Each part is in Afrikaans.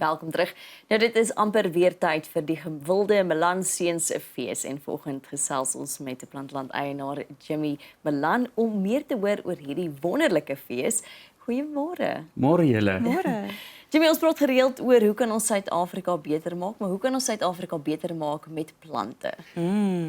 welkom terug. Nou dit is amper weer tyd vir die gewilde Melansiens fees en volgende gesels ons met 'n Plantland eienaar Jimmy Melan om meer te hoor oor hierdie wonderlike fees. Goeiemôre. Môre julle. Môre. Jimmy, ons praat gereeld oor hoe kan ons Suid-Afrika beter maak, maar hoe kan ons Suid-Afrika beter maak met plante?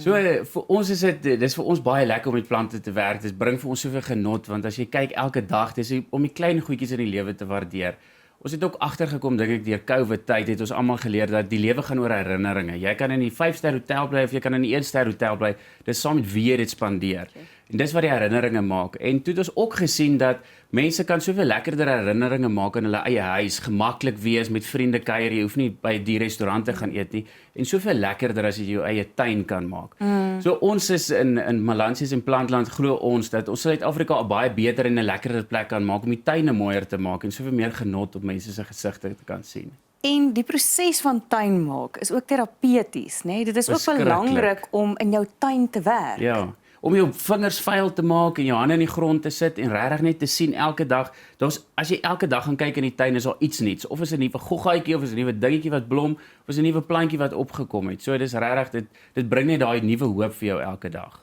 So vir ons is dis vir ons baie lekker om met plante te werk. Dit bring vir ons soveel genot want as jy kyk elke dag, dis om die klein goedjies in die lewe te waardeer. Ons het ook agtergekom dink ek deur COVID tyd het ons almal geleer dat die lewe gaan oor herinneringe. Jy kan in die 5-ster hotel bly of jy kan in die 1-ster hotel bly. Dis saam met wie jy dit spandeer. En dis wat die herinneringe maak. En toe het ons ook gesien dat mense kan soveel lekkerder herinneringe maak in hulle eie huis, gemaklik wees met vriende kuier, jy hoef nie by die restaurant te gaan eet nie en soveel lekkerder as jy jou eie tuin kan maak. So ons is in Melansiens en Plantland glo ons dat ons Suid-Afrika baie beter en 'n lekkerder plek kan maak om die tuine mooier te maak en soveel meer genot op mense se gesigte te kan sien. En die proses van tuin maak is ook terapeuties, né? Dit is ook belangrik om in jou tuin te werk. Ja. Om jou vingers vuil te maak en jou hande in die grond te sit en regtig net te sien elke dag. As jy elke dag gaan kyk in die tuin is daar iets nuuts. Of is 'n nuwe goggaatjie of is 'n nuwe dingetjie wat blom of is 'n nuwe plantjie wat opgekom het. So dis regtig dit bring net daai nuwe hoop vir jou elke dag.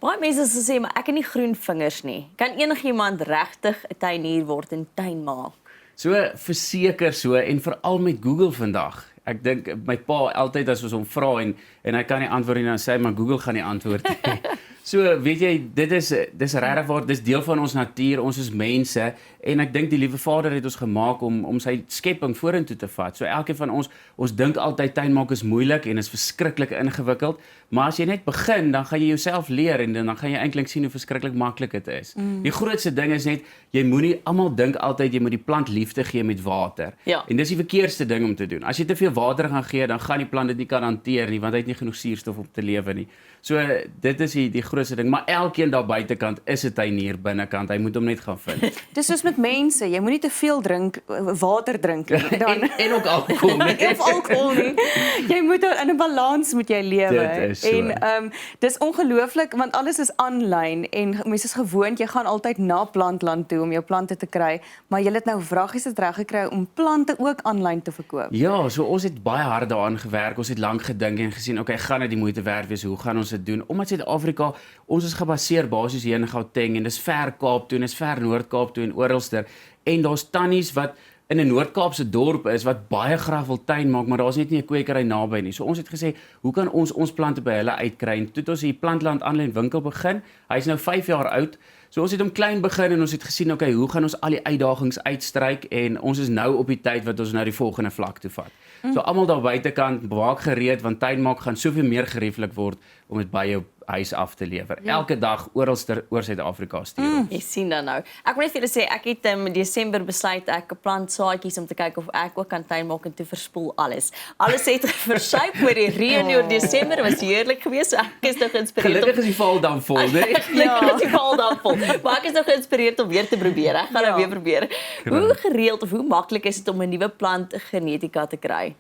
Baie mense sê maar ek het nie groen vingers nie. Kan enigiemand regtig 'n tuinier word en tuin maak? So verseker so en veral met Google vandag. Ek dink my pa altyd as ons hom vra en hy kan nie antwoord nie, dan sê hy maar Google gaan nie antwoord nie. So weet jy, dis regtig waar, dis deel van ons natuur, ons is mense en ek dink die liewe Vader het ons gemaak om sy skepping vorentoe te vat. So elkeen van ons dink altyd tuin maak is moeilik en is verskriklik ingewikkeld, maar as jy net begin, dan gaan jy jouself leer en dan gaan jy eintlik sien hoe verskriklik maklik dit is. Die grootste ding is net jy moenie almal dink altyd jy moet die plant liefde gee met water. Ja. En dis die verkeerdste ding om te doen. As jy te veel water gaan gee, dan gaan die plant dit nie kan hanteer nie want hy het nie genoeg suurstof om te lewe nie. So dit is die grootste ding, maar elkeen daar buitekant is 'n tuinier binnekant. Hy moet hom net gaan vind. Dis soos met mense, jy moenie te veel water drink nie. Dan en ook alkohol nie. of alkohol nie. Jy moet in 'n balans moet jy lewe. Dit is so. En dis ongelooflik want alles is aanlyn en mense is gewoond jy gaan altyd na Plantland toe om jou plante te kry, maar jy het nou vragies het reg gekry om plante ook aanlyn te verkoop. Ja, so ons het baie hard daaraan gewerk. Ons het lank gedink en gesien, okay, gaan dit die moeite werd wees? Hoe gaan ons dit doen? Omdat Suid-Afrika, ons is gebaseer basies hier in Gauteng en dis ver Kaap toe en dis ver Noord-Kaap toe en oralster. En daar's tannies wat in 'n Noord-Kaapse dorp is wat baie graag wil tuin maak, maar daar's net nie 'n kwekery naby nie. So ons het gesê, hoe kan ons plante by hulle uitkry? En toe het ons hier Plantland aanlyn winkel begin. Hy's nou 5 jaar oud. So ons het hom klein begin en ons het gesien, okay, hoe gaan ons al die uitdagings uitstryk en ons is nou op die tyd wat ons nou die volgende vlak toe vat. So almal daar buitekant maak gereed want tuin maak gaan soveel meer gerieflik word om dit by jou huis af te lewer. Elke dag oralster oor Suid-Afrika stuur ons. Jy sien dan nou. Ek moet net vir julle sê ek het in Desember besluit ek plant saadjies om te kyk of ek ook kan tuin maak en toe verspoel alles. Alles het versuip met die reën oor Desember, was heerlik geweest. So ek is nou geïnspireerd. Gelukkig is die val dan vol, né? Gelukkig is die val dan vol. Maar ek is nou geïnspireerd om weer te probeer. Ek gaan nou weer probeer. Hoe gereeld of hoe maklik is dit om 'n nuwe plant genetika te kry?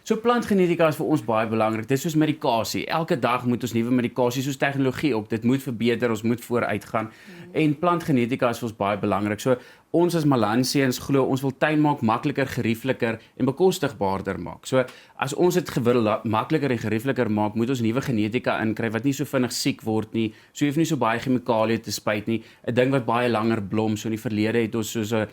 So plantgenetika is vir ons baie belangrik. Dit is soos medikasie. Elke dag moet ons nuwe medikasie soos tegnologie op. Dit moet verbeter, ons moet vooruit gaan. En plantgenetika is vir ons baie belangrik. So ons as Melansiens glo ons wil tuin maak makliker, geriefliker en bekostigbaarder maak. So as ons dit gewil makliker en geriefliker maak, moet ons nuwe genetika inkry wat nie so vinnig siek word nie. So jy hoef nie so baie chemikalieë te spuit nie. 'n Ding wat baie langer blom. So in die verlede het ons soos 'n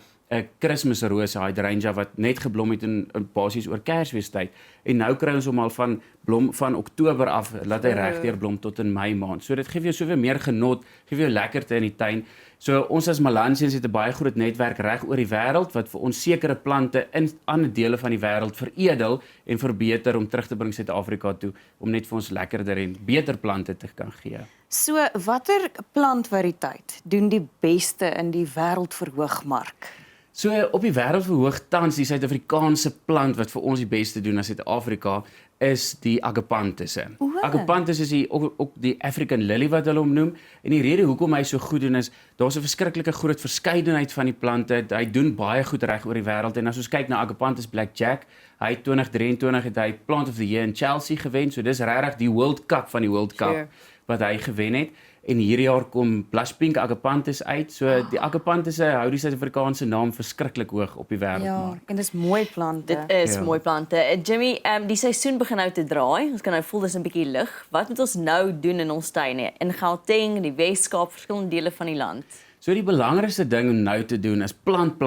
Kersrose, hydrangea wat net geblom het in basies oor Kersfeestyd. En nou kry ons hom al van Oktober af, laat hy regdeur blom tot in Mei maand. So dit gee vir jou soveel meer genot, gee vir jou lekkerte in die tuin. So ons as Melansiens het 'n baie groot netwerk reg oor die wêreld wat vir ons sekere plante in ander dele van die wêreld veredel en verbeter om terug te bring Suid-Afrika toe om net vir ons lekkerder en beter plante te kan gee. So watter plantvariëteit doen die beste in die wêreldverhoogmark? So op die wêreldverhoog tans die Suid-Afrikaanse plant wat vir ons die beste doen as Suid-Afrika is die Agapanthus. Agapanthus is ook die African lily wat hulle hom noem en die rede hoekom hy so goed doen is daar's 'n verskriklike groot verskeidenheid van die plante. Hy doen baie goed reg oor die wêreld en as ons kyk na Agapanthus Blackjack, hy 2023 het hy Plant of the Year in Chelsea gewen. So dis regtig die World Cup van die World Cup wat hy gewen het. en hierdie jaar kom Blush Pink Agapanthus uit. So die Agapanthus hou die Suid-Afrikaanse naam verskriklik hoog op die wêreldmark. en dis mooi plante. Dit is mooi plante. Jimmy, die seisoen begin nou te draai. Ons kan nou voel dis 'n bietjie lig. Wat moet ons nou doen in ons tuine? In Gauteng, die Wes-Kaap, verskillende dele van die land. So die belangrikste ding om nou te doen is plant.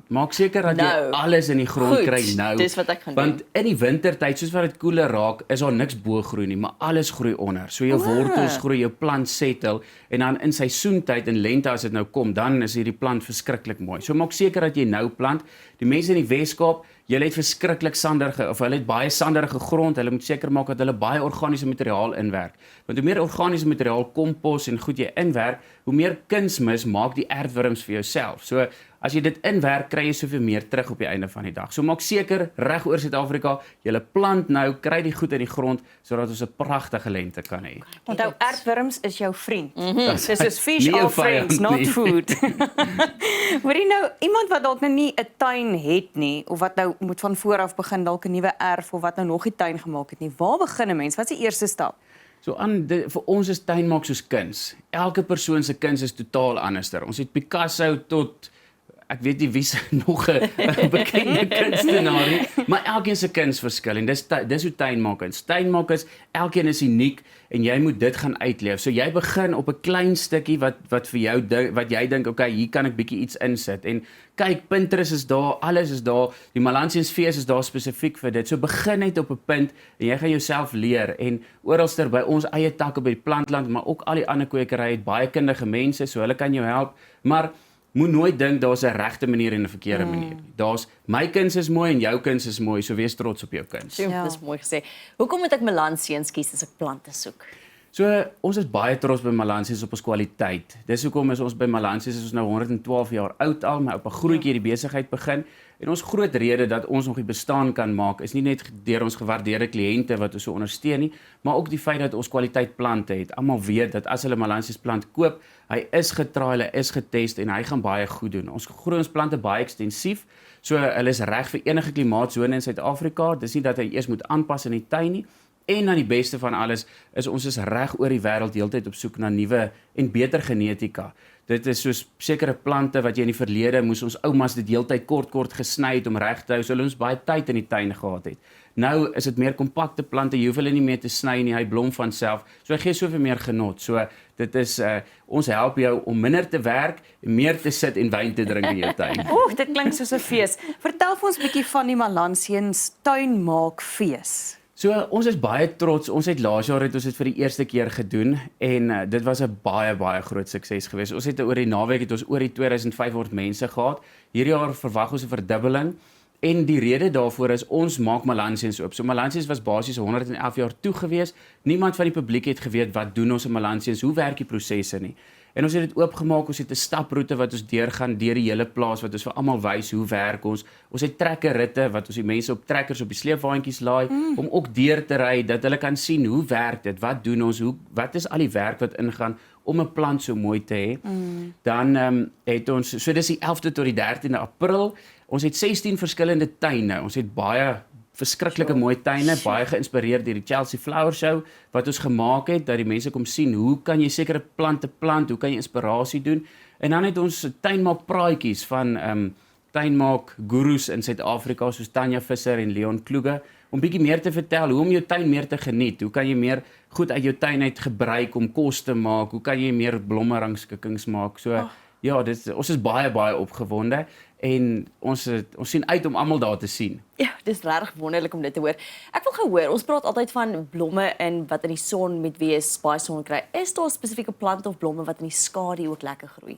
Maak seker dat jy Nou. alles in die grond Goed, kry nou. dis wat ek gaan Want in die wintertyd, soos wat dit koeler raak, is daar niks bo groei nie, maar alles groei onder. So jou wortels groei, jou plant settle en dan in seisoentyd in lente as dit nou kom, dan is hierdie plant verskriklik mooi. So maak seker dat jy nou plant. Die mense in die Wes-Kaap, hulle het verskriklik sanderige of hulle het baie sanderige grond. Hulle moet seker maak dat hulle baie organiese materiaal inwerk. Want hoe meer organiese materiaal, kompos en goed jy inwerk, hoe meer kunsmis maak die aardwurms vir jouself. So as jy dit inwerk, kry jy soveel meer terug op die einde van die dag. So maak seker reg oor Suid-Afrika, jy plant nou, kry die goed in die grond sodat ons 'n pragtige lente kan hê. Onthou, aardwurms is jou vriend. Dis soos fish Nie jou are friends, vyand not nie. food. Hoorie nou, iemand wat dalk nou nie 'n tuin het nie, of wat nou moet van voor af begin, dalk 'n nuwe erf, of wat nou nog nie tuin gemaak het nie. Waar begin 'n mens? Wat is die eerste stap? So vir ons is tuin maak soos kuns. Elke persoon se kuns is totaal anderster. Ons het Picasso tot ek weet nie wie se nog 'n bekende kunstenaar nie, maar elkeen se kuns verskil en dis hoe tuin maak is. Tuin maak is elkeen is uniek en jy moet dit gaan uitleef. So jy begin op 'n klein stukkie wat vir jou wat jy dink, okay, hier kan ek bietjie iets insit en kyk, Pinterest is daar, alles is daar, die Melansiensfees is daar spesifiek vir dit. So begin net op 'n punt en jy gaan jouself leer en oralster by ons eie takke by die plantland, maar ook al die ander kwekerye het baie kundige mense, so hulle kan jou help, maar moet nooit dink daar's 'n regte manier en 'n verkeerde manier nie. Daar's my kuns is mooi en jou kuns is mooi, so wees trots op jou kuns. Ja. Dis mooi gesê. Hoekom moet ek melansiens kies as ek plante soek? So ons is baie trots by Melansiens op ons kwaliteit. Dis hoekom is ons by Melansiens is ons nou 112 jaar oud al, maar op 'n grootjie die besigheid begin. En ons groot rede dat ons nog die bestaan kan maak is nie net deur ons gewaardeerde kliënte wat ons so ondersteun nie, maar ook die feit dat ons kwaliteit plante het. Almal weet dat as hulle Melansiens plant koop, hy is getraai, hy is getest en hy gaan baie goed doen. Ons groei ons plante baie ekstensief, so hulle is reg vir enige klimaatsone in Suid-Afrika. Dis nie dat hy eers moet aanpas in die tuin nie. En dan die beste van alles is ons is reg oor die wêreld heeltyd op soek na nuwe en beter genetika. Dit is soos sekere plante wat jy in die verlede moes ons oumas dit heeltyd kort gesny het om reg te hou, so hulle ons baie tyd in die tuin gehad het. Nou is dit meer kompakte plante, jy hoef hulle nie meer te sny nie, hy blom van self. So hy gee soveel meer genot. So dit is ons help jou om minder te werk, meer te sit en wyn te drink in jou tuin. Oeg, dit klink soos 'n fees. Vertel vir ons 'n bietjie van die Melansiens tuinmaakfees. So ons is baie trots. Ons het laas jaar dit vir die eerste keer gedoen en dit was 'n baie groot sukses geweest. Ons het oor die naweek het ons oor die 2500 mense gehad. Hierdie jaar verwag ons 'n verdubbeling en die rede daarvoor is ons maak Melansiens oop. So Melansiens was basies 111 jaar toe gewees. Niemand van die publiek het geweet wat doen ons in Melansiens, hoe werk die prosesse nie. En ons het dit oopgemaak, ons het 'n staproete wat ons deurgaan deur die hele plaas wat ons vir almal wys hoe werk ons. Ons het trekkerritte wat ons die mense op trekkers op die sleepwaandjies laai om ook deur te ry dat hulle kan sien hoe werk dit, wat doen ons, wat is al die werk wat ingaan om 'n plant so mooi te hê. Dan het ons so dis die 11de tot die 13de April. Ons het 16 verskillende tuine. Ons het baie verskriklike mooi tuine, baie geïnspireer deur die Chelsea Flower Show wat ons gemaak het dat die mense kom sien hoe kan jy sekere plante plant, hoe kan jy inspirasie doen. En dan het ons tuinmaak praatjies van tuinmaak gurus in Suid-Afrika soos Tanya Visser en Leon Kluge om bietjie meer te vertel hoe om jou tuin meer te geniet. Hoe kan jy meer goed uit jou tuin uit gebruik om kos te maak? Hoe kan jy meer blommerangskikkings maak? So ja, ons is baie opgewonde en ons sien uit om almal daar te sien. Ja, dis regtig wonderlik om dit te hoor. Ek wil gehoor, ons praat altyd van blomme en wat in die son met wees, baie son kry. Is daar spesifieke plante of blomme wat in die skadu ook lekker groei?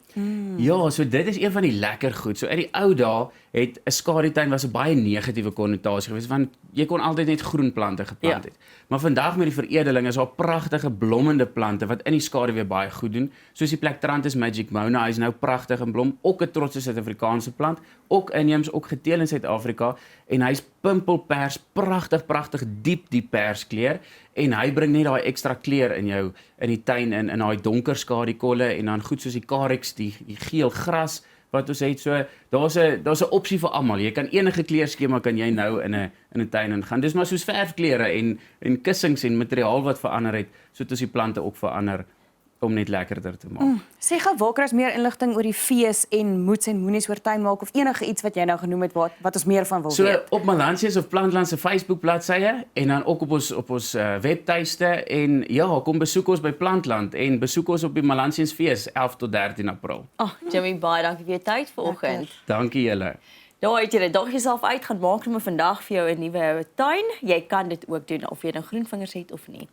Ja, so dit is een van die lekker goed. So uit die ou dae het 'n skadutuin was 'n baie negatiewe konnotasie geweest want jy kon altyd net groen plante geplant het. Maar vandag met die veredeling is daar pragtige blommende plante wat in die skadu weer baie goed doen. Soos die Plectranthus magicmona, hy is nou pragtig en blom, ook 'n trotse Suid-Afrikaanse plant, ook inheems, ook geteel in Suid-Afrika en hy's pimpelpers, pragtig diep perskleur en hy bring net daai ekstra kleur in die tuin in daai donker skadukolle en dan goed soos die carex, die geel gras wat ons het. So daar's 'n opsie vir almal. Jy kan enige kleurskema kan jy nou in 'n tuin ingaan. Dis maar soos verfkleure en kussings en materiaal wat verander het, sodat ons die plante ook verander om net lekkerder te maak. Sê gou waar kry ons meer inligting oor die fees en moets en moenies oor tuinmaak of enige iets wat jy nou genoem het wat ons meer van wil So weet. op Malansies of Plantland se Facebook bladsye en dan ook op ons webtuiste en ja, kom besoek ons by Plantland en besoek ons op die Malansies fees 11 tot 13 April. Jimmy, baie dankie vir jou tyd vanoggend. Dankie julle. Daar het jy dit. Dag jouself uit, gaan maak sommer vandag vir jou 'n nuwe tuin. Jy kan dit ook doen of jy nou groenvingers het of nie.